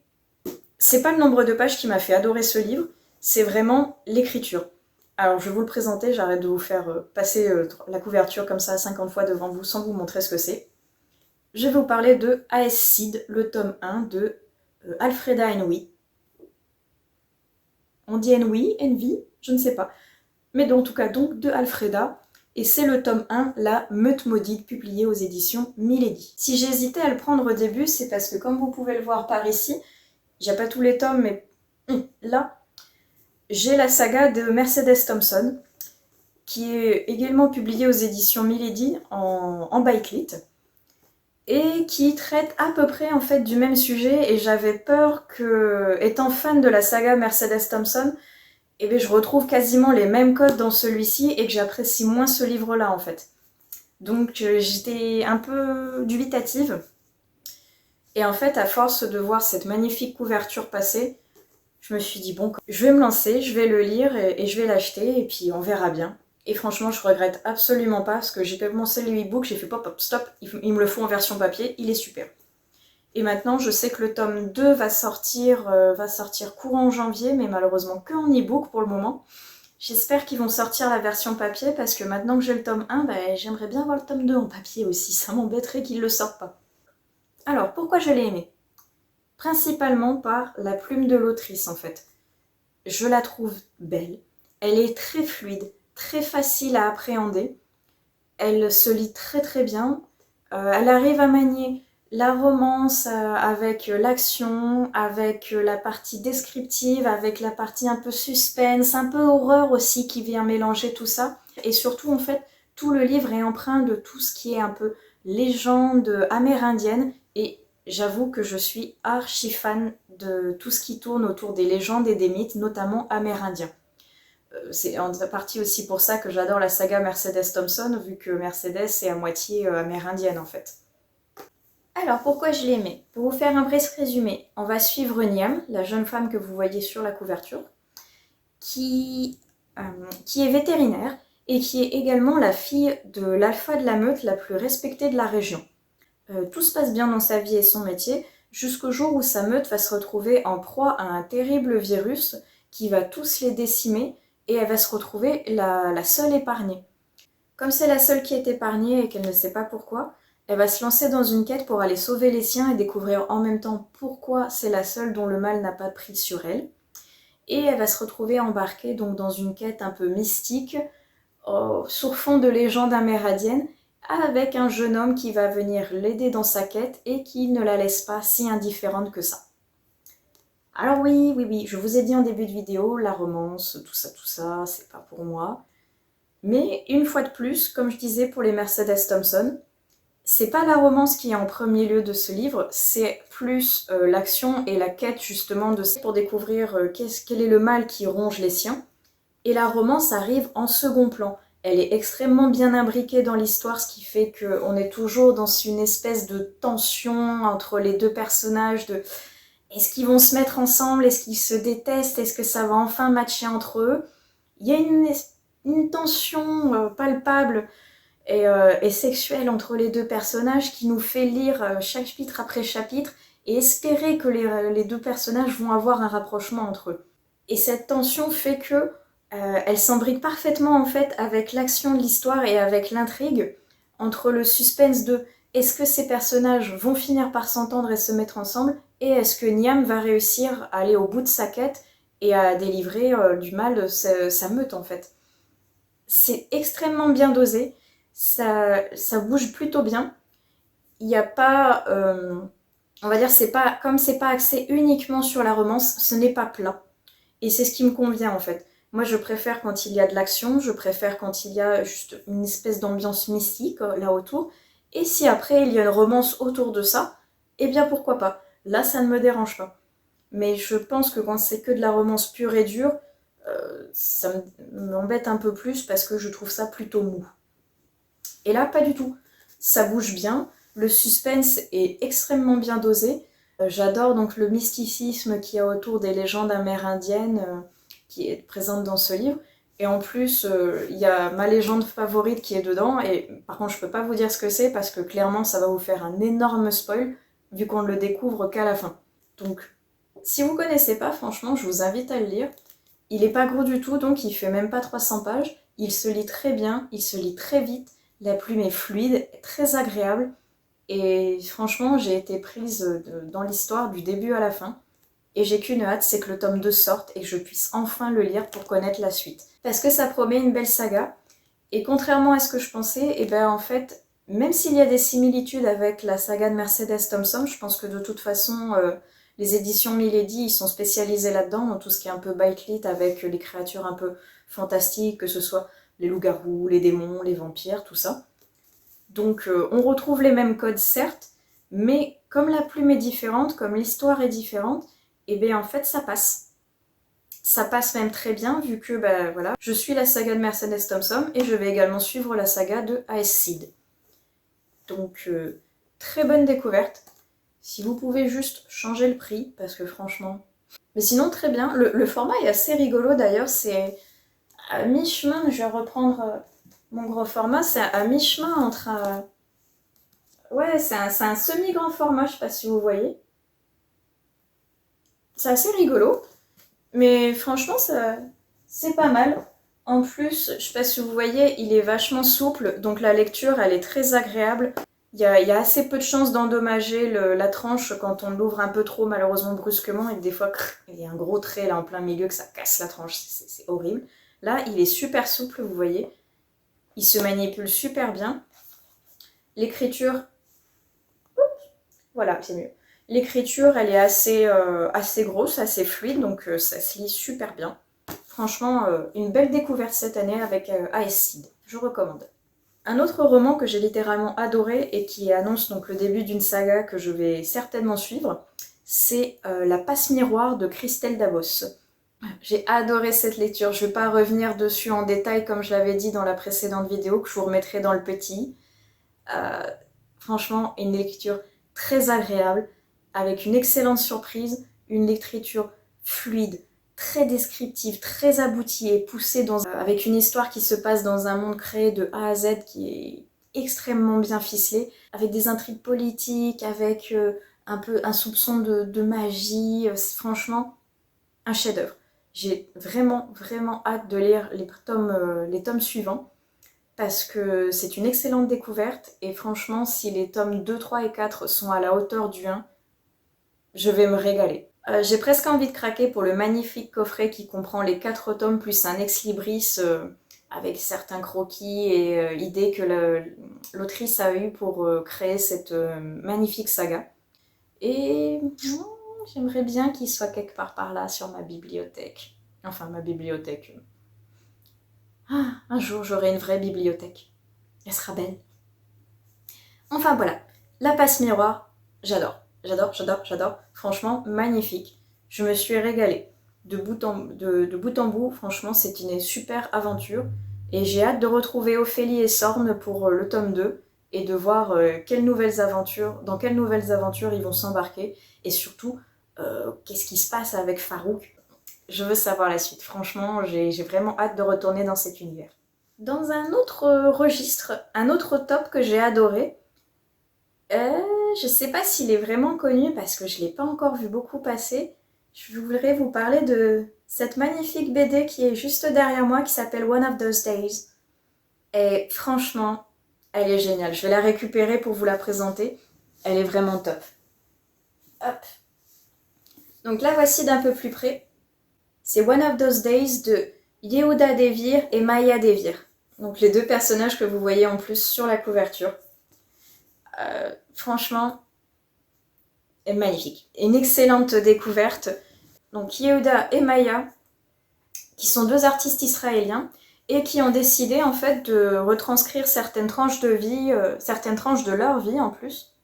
c'est pas le nombre de pages qui m'a fait adorer ce livre, c'est vraiment l'écriture. Alors je vais vous le présenter, j'arrête de vous faire passer la couverture comme ça 50 fois devant vous sans vous montrer ce que c'est. Je vais vous parler de A.S. Seed, le tome 1 de Alfreda Henwy. On dit Henwy, Envy, je ne sais pas. Mais en tout cas donc de Alfreda. Et c'est le tome 1, La Meute Maudite, publié aux éditions Milady. Si j'hésitais à le prendre au début, c'est parce que comme vous pouvez le voir par ici, j'ai pas tous les tomes, mais là, j'ai la saga de Mercedes Thompson, qui est également publiée aux éditions Milady en backlit, et qui traite à peu près en fait du même sujet, et j'avais peur que, étant fan de la saga Mercedes Thompson, eh bien, je retrouve quasiment les mêmes codes dans celui-ci et que j'apprécie moins ce livre-là en fait. Donc j'étais un peu dubitative. Et en fait, à force de voir cette magnifique couverture passer, je me suis dit bon, je vais me lancer, je vais le lire et je vais l'acheter et puis on verra bien. Et franchement, je regrette absolument pas parce que j'ai commencé le e-book, j'ai fait pop, stop, ils me le font en version papier, il est super. Et maintenant, je sais que le tome 2 va sortir courant janvier, mais malheureusement que en e-book pour le moment. J'espère qu'ils vont sortir la version papier parce que maintenant que j'ai le tome 1, j'aimerais bien voir le tome 2 en papier aussi. Ça m'embêterait qu'ils ne le sortent pas. Alors, pourquoi je l'ai aimé? Principalement par la plume de l'autrice en fait. Je la trouve belle. Elle est très fluide, très facile à appréhender. Elle se lit très très bien. Elle arrive à manier la romance avec l'action, avec la partie descriptive, avec la partie un peu suspense, un peu horreur aussi qui vient mélanger tout ça. Et surtout en fait, tout le livre est empreint de tout ce qui est un peu légende amérindienne. Et j'avoue que je suis archi fan de tout ce qui tourne autour des légendes et des mythes, notamment amérindiens. C'est en partie aussi pour ça que j'adore la saga Mercedes Thompson, vu que Mercedes est à moitié amérindienne en fait. Alors, pourquoi je l'ai aimé? Pour vous faire un bref résumé, on va suivre Niam, la jeune femme que vous voyez sur la couverture, qui est vétérinaire et qui est également la fille de l'alpha de la meute la plus respectée de la région. Tout se passe bien dans sa vie et son métier, jusqu'au jour où sa meute va se retrouver en proie à un terrible virus qui va tous les décimer et elle va se retrouver la seule épargnée. Comme c'est la seule qui est épargnée et qu'elle ne sait pas pourquoi, Elle va se lancer dans une quête pour aller sauver les siens et découvrir en même temps pourquoi c'est la seule dont le mal n'a pas de prise sur elle. Et elle va se retrouver embarquée donc dans une quête un peu mystique, sur fond de légendes amérindiennes, avec un jeune homme qui va venir l'aider dans sa quête et qui ne la laisse pas si indifférente que ça. Alors oui, je vous ai dit en début de vidéo, la romance, tout ça, c'est pas pour moi. Mais une fois de plus, comme je disais pour les Mercedes Thompson, c'est pas la romance qui est en premier lieu de ce livre, c'est plus l'action et la quête justement de pour découvrir quel est le mal qui ronge les siens. Et la romance arrive en second plan. Elle est extrêmement bien imbriquée dans l'histoire, ce qui fait qu'on est toujours dans une espèce de tension entre les deux personnages, de est-ce qu'ils vont se mettre ensemble, est-ce qu'ils se détestent, est-ce que ça va enfin matcher entre eux. Il y a une tension palpable et sexuelle entre les deux personnages qui nous fait lire chapitre après chapitre et espérer que les deux personnages vont avoir un rapprochement entre eux. Et cette tension fait que elle s'embrique parfaitement en fait avec l'action de l'histoire et avec l'intrigue entre le suspense de est-ce que ces personnages vont finir par s'entendre et se mettre ensemble et est-ce que Niam va réussir à aller au bout de sa quête et à délivrer du mal de sa meute en fait. C'est extrêmement bien dosé, ça bouge plutôt bien. Il n'y a pas, on va dire, c'est pas axé uniquement sur la romance, ce n'est pas plat. Et c'est ce qui me convient en fait. Moi je préfère quand il y a de l'action, je préfère quand il y a juste une espèce d'ambiance mystique là autour. Et si après il y a une romance autour de ça, eh bien pourquoi pas. Là ça ne me dérange pas. Mais je pense que quand c'est que de la romance pure et dure, ça m'embête un peu plus parce que je trouve ça plutôt mou. Et là pas du tout. Ça bouge bien, le suspense est extrêmement bien dosé. J'adore donc le mysticisme qu'il y a autour des légendes amérindiennes qui est présente dans ce livre. Et en plus, il y a ma légende favorite qui est dedans. Et par contre, je peux pas vous dire ce que c'est parce que clairement, ça va vous faire un énorme spoil vu qu'on ne le découvre qu'à la fin. Donc, si vous connaissez pas, franchement, je vous invite à le lire. Il est pas gros du tout, donc il fait même pas 300 pages. Il se lit très bien, il se lit très vite. La plume est fluide, très agréable. Et franchement, j'ai été prise dans l'histoire du début à la fin. Et j'ai qu'une hâte, c'est que le tome 2 sorte et que je puisse enfin le lire pour connaître la suite. Parce que ça promet une belle saga. Et contrairement à ce que je pensais, et ben en fait, même s'il y a des similitudes avec la saga de Mercedes Thompson, je pense que de toute façon, les éditions Milady, ils sont spécialisés là-dedans, dans tout ce qui est un peu bite-lit avec les créatures un peu fantastiques, que ce soit les loups-garous, les démons, les vampires, tout ça. Donc on retrouve les mêmes codes certes, mais comme la plume est différente, comme l'histoire est différente, et bien en fait ça passe. Ça passe même très bien vu que ben, voilà, je suis la saga de Mercedes Thompson et je vais également suivre la saga de Aes Seed. Donc très bonne découverte. Si vous pouvez juste changer le prix, parce que franchement... Mais sinon très bien, le format est assez rigolo d'ailleurs, c'est à mi-chemin, je vais reprendre mon gros format, c'est à mi-chemin entre un... Ouais, c'est un semi-grand format, je sais pas si vous voyez. C'est assez rigolo, mais franchement, c'est pas mal. En plus, je sais pas si vous voyez, il est vachement souple, donc la lecture, elle est très agréable. Il y a assez peu de chances d'endommager la tranche quand on l'ouvre un peu trop, malheureusement, brusquement, et que des fois, il y a un gros trait là en plein milieu que ça casse la tranche, c'est horrible. Là, il est super souple, vous voyez. Il se manipule super bien. L'écriture, voilà, c'est mieux. L'écriture, elle est assez grosse, assez fluide, donc ça se lit super bien. Franchement, une belle découverte cette année avec Aes Seed. Je recommande. Un autre roman que j'ai littéralement adoré et qui annonce donc le début d'une saga que je vais certainement suivre, c'est La Passe Miroir de Christelle Dabos. J'ai adoré cette lecture, je ne vais pas revenir dessus en détail comme je l'avais dit dans la précédente vidéo que je vous remettrai dans le petit. Euh, Franchement, une lecture très agréable, avec une excellente surprise, une écriture fluide, très descriptive, très aboutie et poussée avec une histoire qui se passe dans un monde créé de A à Z qui est extrêmement bien ficelé, avec des intrigues politiques, avec un peu un soupçon de magie. Franchement, un chef-d'œuvre. J'ai vraiment hâte de lire les tomes suivants. parce que c'est une excellente découverte et franchement, si les tomes 2, 3 et 4 sont à la hauteur du 1, je vais me régaler. J'ai presque envie de craquer pour le magnifique coffret qui comprend les 4 tomes plus un ex-libris avec certains croquis et idées que l'autrice a eues pour créer cette magnifique saga. Et j'aimerais bien qu'il soit quelque part par là sur ma bibliothèque. Enfin, ma bibliothèque. Ah, un jour, j'aurai une vraie bibliothèque. Elle sera belle. Enfin voilà, la passe miroir, j'adore. J'adore. Franchement, magnifique. Je me suis régalée. De bout en bout, franchement, c'est une super aventure. Et j'ai hâte de retrouver Ophélie et Sorne pour le tome 2 et de voir dans quelles nouvelles aventures ils vont s'embarquer. Et surtout, qu'est-ce qui se passe avec Farouk. Je veux savoir la suite. Franchement, j'ai vraiment hâte de retourner dans cet univers. Dans un autre registre, un autre top que j'ai adoré, je sais pas s'il est vraiment connu parce que je l'ai pas encore vu beaucoup passer. Je voudrais vous parler de cette magnifique BD qui est juste derrière moi qui s'appelle One of Those Days. Et franchement, elle est géniale. Je vais la récupérer pour vous la présenter. Elle est vraiment top. Hop. Donc la voici d'un peu plus près. C'est One of Those Days de Yehuda Devir et Maya Devir. Donc les deux personnages que vous voyez en plus sur la couverture. Franchement, est magnifique. Une excellente découverte. Donc Yehuda et Maya, qui sont deux artistes israéliens et qui ont décidé en fait de retranscrire certaines tranches de vie, certaines tranches de leur vie en plus,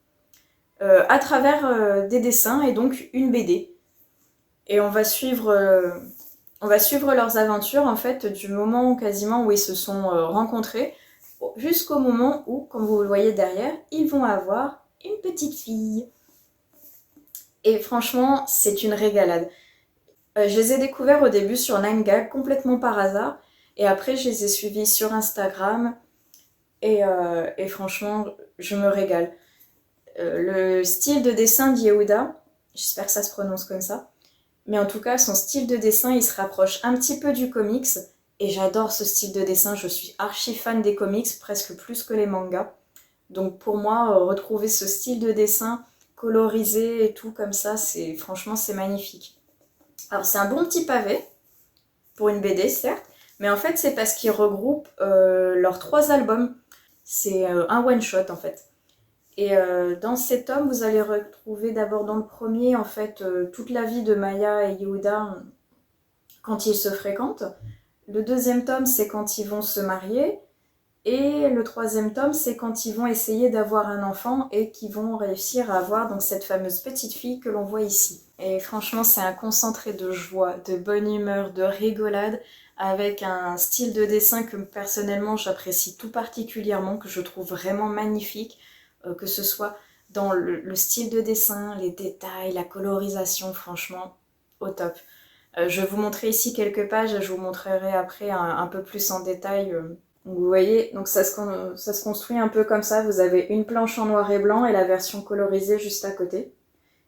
à travers des dessins et donc une BD. Et on va suivre leurs aventures en fait du moment quasiment où ils se sont rencontrés jusqu'au moment où, comme vous le voyez derrière, ils vont avoir une petite fille. Et franchement, c'est une régalade. Je les ai découverts au début sur 9gag complètement par hasard. Et après, je les ai suivis sur Instagram. Et franchement, je me régale. Le style de dessin d'Yehuda, j'espère que ça se prononce comme ça. Mais en tout cas, son style de dessin, il se rapproche un petit peu du comics. Et j'adore ce style de dessin. Je suis archi fan des comics, presque plus que les mangas. Donc pour moi, retrouver ce style de dessin colorisé et tout comme ça, franchement, c'est magnifique. Alors c'est un bon petit pavé, pour une BD certes, mais en fait c'est parce qu'ils regroupent leurs 3 albums. C'est un one-shot en fait. Et dans ces tomes, vous allez retrouver d'abord dans le premier en fait toute la vie de Maya et Yehuda quand ils se fréquentent. Le deuxième tome, c'est quand ils vont se marier. Et le troisième tome, c'est quand ils vont essayer d'avoir un enfant et qu'ils vont réussir à avoir donc cette fameuse petite fille que l'on voit ici. Et franchement, c'est un concentré de joie, de bonne humeur, de rigolade, avec un style de dessin que personnellement j'apprécie tout particulièrement, que je trouve vraiment magnifique, que ce soit dans le style de dessin, les détails, la colorisation, franchement, au top. Je vais vous montrer ici quelques pages, je vous montrerai après un peu plus en détail. Vous voyez, donc ça se construit un peu comme ça. Vous avez une planche en noir et blanc et la version colorisée juste à côté.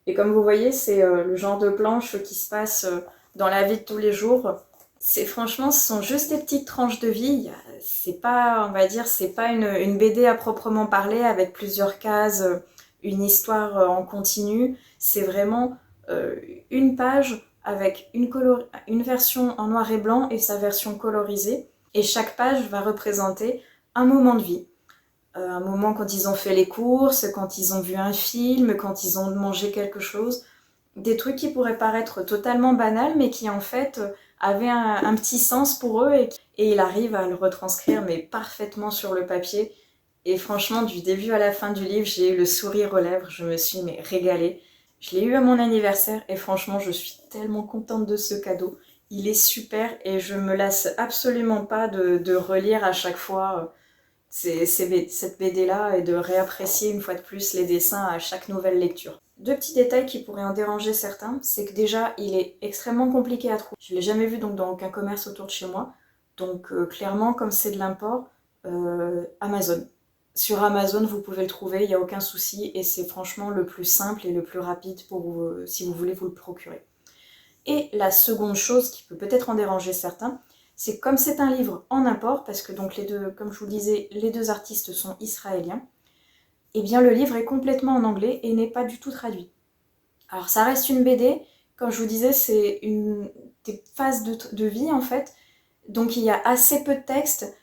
Et comme vous voyez, c'est le genre de planche qui se passe dans la vie de tous les jours. Franchement, ce sont juste des petites tranches de vie. C'est pas, on va dire, c'est pas une BD à proprement parler avec plusieurs cases, une histoire en continu. C'est vraiment une page avec une version en noir et blanc et sa version colorisée. Et chaque page va représenter un moment de vie. Un moment quand ils ont fait les courses, quand ils ont vu un film, quand ils ont mangé quelque chose. Des trucs qui pourraient paraître totalement banals, mais qui en fait avaient un petit sens pour eux. Et il arrive à le retranscrire, mais parfaitement sur le papier. Et franchement, du début à la fin du livre, j'ai eu le sourire aux lèvres. Je me suis régalée. Je l'ai eu à mon anniversaire et franchement, je suis tellement contente de ce cadeau. Il est super et je me lasse absolument pas de relire à chaque fois cette BD-là et de réapprécier une fois de plus les dessins à chaque nouvelle lecture. 2 petits détails qui pourraient en déranger certains, c'est que déjà, il est extrêmement compliqué à trouver. Je ne l'ai jamais vu donc dans aucun commerce autour de chez moi. Donc clairement, comme c'est de l'import, Amazon. Sur Amazon, vous pouvez le trouver, il n'y a aucun souci et c'est franchement le plus simple et le plus rapide pour vous, si vous voulez vous le procurer. Et la seconde chose qui peut peut-être en déranger certains, c'est comme c'est un livre en import, parce que donc les deux, comme je vous le disais, les deux artistes sont israéliens, et bien le livre est complètement en anglais et n'est pas du tout traduit. Alors ça reste une BD, comme je vous disais, c'est des phases de vie en fait, donc il y a assez peu de texte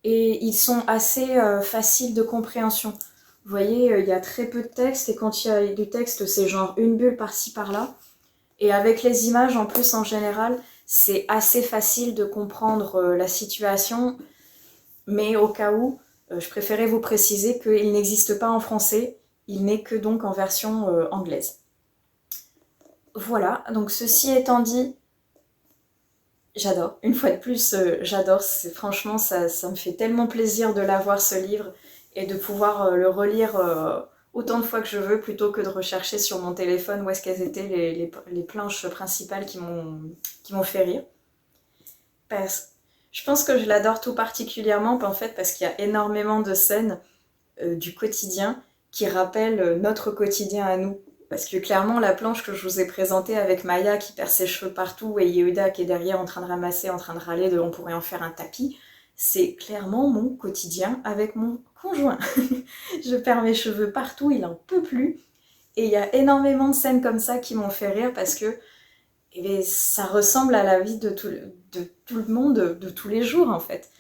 et ils sont assez faciles de compréhension. Vous voyez, il y a très peu de texte et quand il y a du texte, c'est genre une bulle par-ci par-là. Et avec les images en plus en général, c'est assez facile de comprendre la situation, mais au cas où, je préférais vous préciser qu'il n'existe pas en français, il n'est que donc en version anglaise. Voilà, donc ceci étant dit, j'adore. Une fois de plus, j'adore. Franchement, ça me fait tellement plaisir de l'avoir ce livre et de pouvoir le relire autant de fois que je veux plutôt que de rechercher sur mon téléphone où est-ce qu'elles étaient les planches principales qui m'ont fait rire. Je pense que je l'adore tout particulièrement en fait parce qu'il y a énormément de scènes du quotidien qui rappellent notre quotidien à nous. Parce que clairement, la planche que je vous ai présentée avec Maya qui perd ses cheveux partout et Yehuda qui est derrière en train de ramasser, en train de râler de on pourrait en faire un tapis, c'est clairement mon quotidien avec mon conjoint. Je perds mes cheveux partout, il en peut plus. Et il y a énormément de scènes comme ça qui m'ont fait rire parce que ça ressemble à la vie de tout le monde, de tous les jours en fait.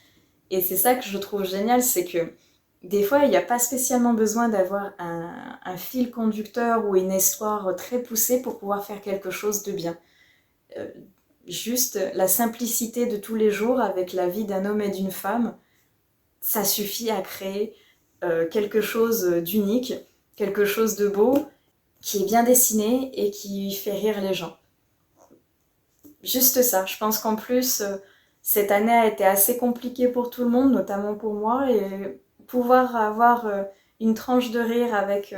Et c'est ça que je trouve génial, c'est que des fois, il n'y a pas spécialement besoin d'avoir un fil conducteur ou une histoire très poussée pour pouvoir faire quelque chose de bien. Euh, Juste la simplicité de tous les jours avec la vie d'un homme et d'une femme, ça suffit à créer quelque chose d'unique, quelque chose de beau, qui est bien dessiné et qui fait rire les gens. Juste ça. Je pense qu'en plus, cette année a été assez compliquée pour tout le monde, notamment pour moi, et pouvoir avoir une tranche de rire avec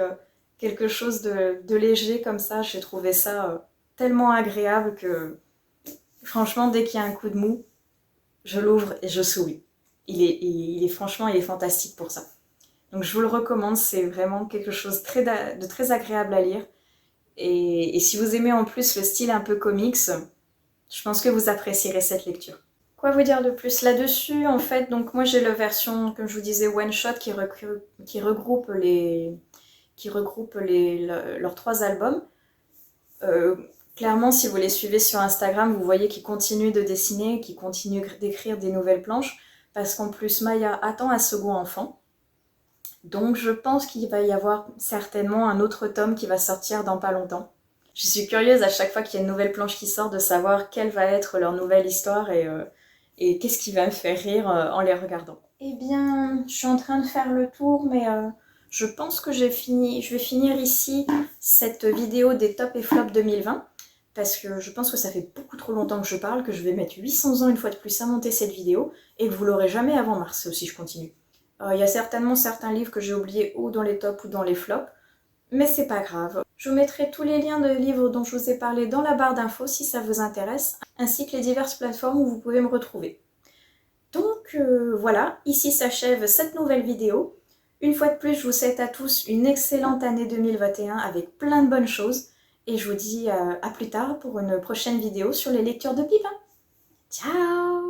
quelque chose de léger comme ça, j'ai trouvé ça tellement agréable que franchement, dès qu'il y a un coup de mou, je l'ouvre et je souris. Franchement, il est fantastique pour ça. Donc je vous le recommande, c'est vraiment quelque chose de très agréable à lire. Et si vous aimez en plus le style un peu comics, je pense que vous apprécierez cette lecture. Quoi vous dire de plus là-dessus? En fait, donc moi j'ai la version, comme je vous disais, one shot qui regroupe leurs 3 albums. Clairement, si vous les suivez sur Instagram, vous voyez qu'ils continuent de dessiner, qu'ils continuent d'écrire des nouvelles planches, parce qu'en plus Maya attend un second enfant. Donc je pense qu'il va y avoir certainement un autre tome qui va sortir dans pas longtemps. Je suis curieuse à chaque fois qu'il y a une nouvelle planche qui sort de savoir quelle va être leur nouvelle histoire et qu'est-ce qui va me faire rire en les regardant. Eh bien, je suis en train de faire le tour, mais je pense que je vais finir ici cette vidéo des top et flops 2020 parce que je pense que ça fait beaucoup trop longtemps que je parle, que je vais mettre 800 ans une fois de plus à monter cette vidéo et que vous l'aurez jamais avant mars si je continue. Il y a certainement certains livres que j'ai oubliés ou dans les tops ou dans les flops, mais c'est pas grave. Je vous mettrai tous les liens de livres dont je vous ai parlé dans la barre d'infos si ça vous intéresse, ainsi que les diverses plateformes où vous pouvez me retrouver. Donc voilà, ici s'achève cette nouvelle vidéo. Une fois de plus, je vous souhaite à tous une excellente année 2021 avec plein de bonnes choses. Et je vous dis à plus tard pour une prochaine vidéo sur les lectures de Pipin. Ciao!